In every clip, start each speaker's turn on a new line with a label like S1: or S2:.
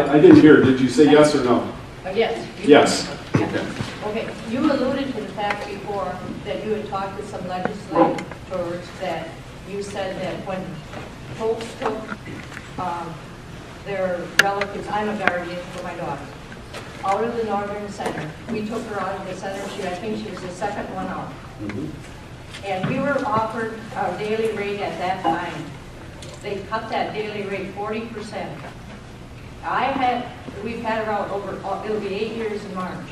S1: I didn't hear. Did you say yes or no?
S2: Yes.
S1: Yes.
S2: Okay. Okay, you alluded to the fact before that you had talked to some legislators that you said that when folks took their relatives, I'm a guardian for my daughter, out of the Northern Center. We took her out of the center. I think she was the second one out. And we were offered a daily rate at that time. They cut that daily rate 40%. We've had her out over, it'll be 8 years in March.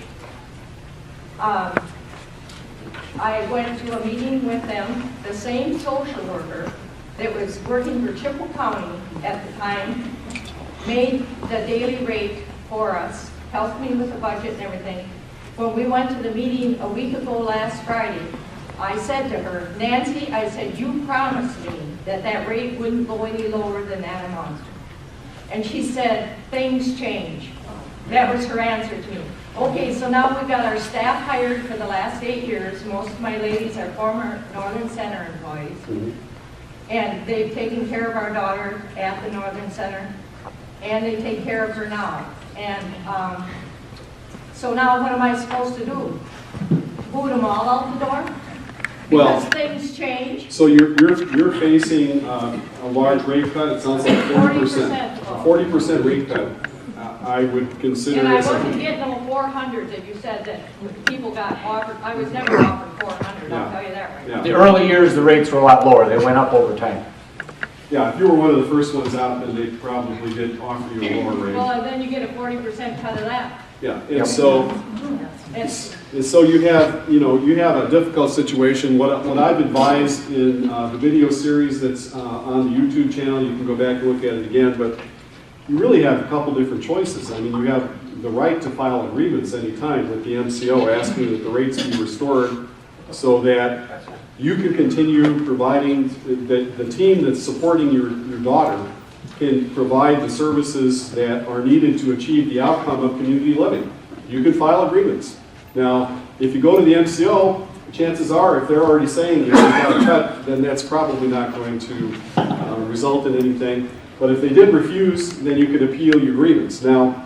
S2: I went to a meeting with them, the same social worker that was working for Chippewa County at the time, made the daily rate for us, helped me with the budget and everything. When we went to the meeting a week ago last Friday, I said to her, Nancy, I said, you promised me that that rate wouldn't go any lower than that amount. And she said, things change. That was her answer to me. Okay, so now we've got our staff hired for the last 8 years. Most of my ladies are former Northern Center employees. And they've taken care of our daughter at the Northern Center. And they take care of her now. And so now what am I supposed to do? Boot them all out the door? Because things change.
S1: So you're facing a large rate cut. It sounds like 40%. A 40% rate cut. I would consider.
S2: And I wasn't getting them 400 that you said that people got offered. I was never offered 400. I'll tell you that right.
S1: Yeah.
S3: The early years, the rates were a lot lower. They went up over time.
S1: Yeah, if you were one of the first ones out, then they probably did offer you a lower rate.
S2: Well, and then you get a 40% cut of that.
S1: Yeah, and so you have a difficult situation. What I've advised in the video series that's on the YouTube channel, you can go back and look at it again, but you really have a couple different choices. I mean, you have the right to file a grievance anytime with the MCO asking that the rates be restored so that you can continue providing, the team that's supporting your daughter can provide the services that are needed to achieve the outcome of community living. You can file a grievance. Now, if you go to the MCO, chances are, if they're already saying you've got a cut, then that's probably not going to result in anything. But if they did refuse, then you could appeal your grievance. Now,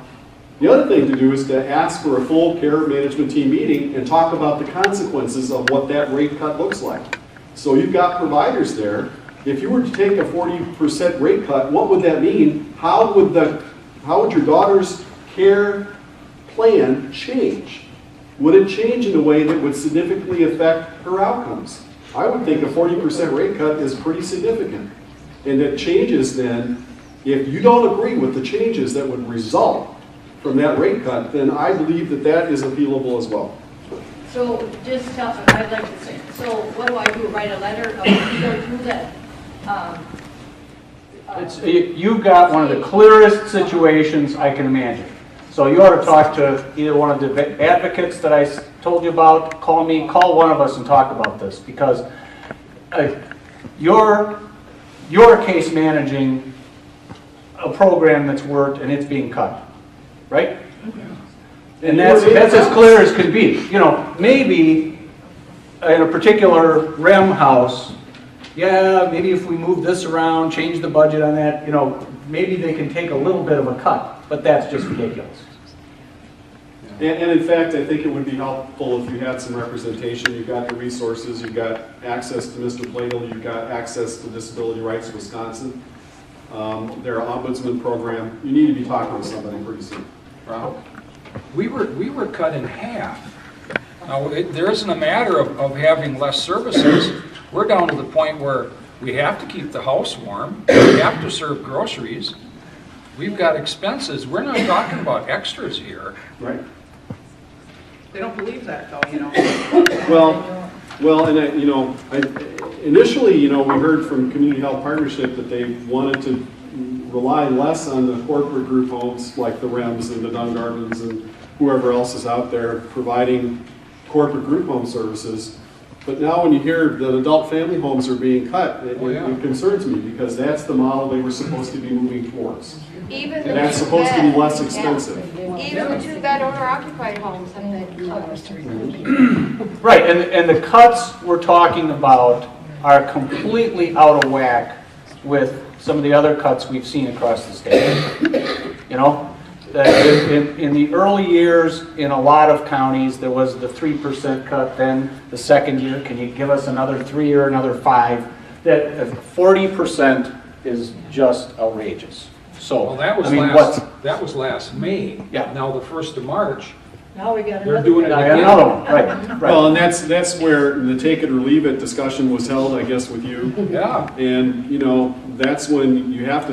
S1: the other thing to do is to ask for a full care management team meeting and talk about the consequences of what that rate cut looks like. So you've got providers there. If you were to take a 40% rate cut, what would that mean? How would your daughter's care plan change? Would it change in a way that would significantly affect her outcomes? I would think a 40% rate cut is pretty significant. And that changes then, if you don't agree with the changes that would result from that rate cut, then I believe that that is appealable as well.
S2: So just tell me, I'd like to say, so what do I do? Write a letter of appeal to that?
S3: You've got one of the clearest situations I can imagine. So you ought to talk to either one of the advocates that I told you about, call me, call one of us and talk about this, because you're case managing a program that's worked and it's being cut, right? And that's as clear as can be. You know, maybe in a particular REM house, yeah, maybe if we move this around, change the budget on that, you know, maybe they can take a little bit of a cut, but that's just ridiculous.
S1: And in fact, I think it would be helpful if you had some representation. You've got the resources, you've got access to Mr. Pladel, you've got access to Disability Rights Wisconsin, their ombudsman program. You need to be talking to somebody pretty soon. Rob?
S4: We were cut in half. Now, there isn't a matter of having less services. We're down to the point where we have to keep the house warm, we have to serve groceries, we've got expenses. We're not talking about extras here.
S1: Right.
S5: They don't believe that, though, you know.
S1: Well, and initially, we heard from Community Health Partnership that they wanted to rely less on the corporate group homes like the REMs and the Dungardens and whoever else is out there providing corporate group home services. But now when you hear that adult family homes are being cut, it concerns me, because that's the model they were supposed to be moving towards.
S6: Even
S1: and that's supposed to be less expensive.
S6: Even the two-bed owner-occupied homes have been cut.
S3: Right, and the cuts we're talking about are completely out of whack with some of the other cuts we've seen across the state. You know, In the early years, in a lot of counties, there was the 3% cut, then the second year, can you give us another 3 or another 5? That 40% is just outrageous. So,
S4: Well, that was
S3: I mean,
S4: that was last May.
S3: Yeah.
S4: Now, the 1st of March,
S2: Now we got
S4: they're doing it
S3: Yeah,
S4: again.
S3: another one, right.
S1: Well, and that's where the take it or leave it discussion was held, I guess, with you.
S4: Yeah.
S1: And, you know, that's when you have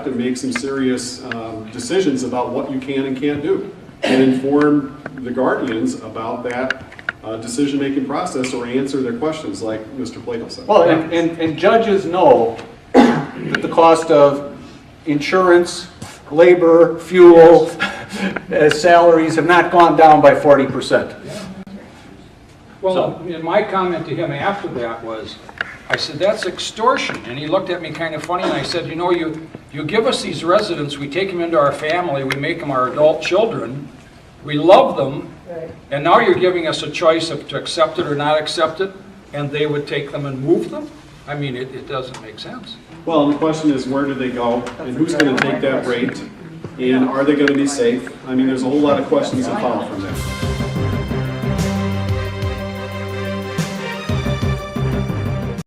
S1: to make some serious decisions about what you can and can't do, and inform the guardians about that decision-making process, or answer their questions, like Mr. Plato said.
S3: Well, and judges know that the cost of insurance, labor, fuel, salaries have not gone down by 40%.
S4: Well, and my comment to him after that was, I said, that's extortion. And he looked at me kind of funny, and I said, you know, you give us these residents, we take them into our family, we make them our adult children, we love them, and now you're giving us a choice of to accept it or not accept it, and they would take them and move them? I mean, it doesn't make sense.
S1: Well, and the question is, where do they go, and who's going to take that rate, and are they going to be safe? I mean, there's a whole lot of questions that follow from that.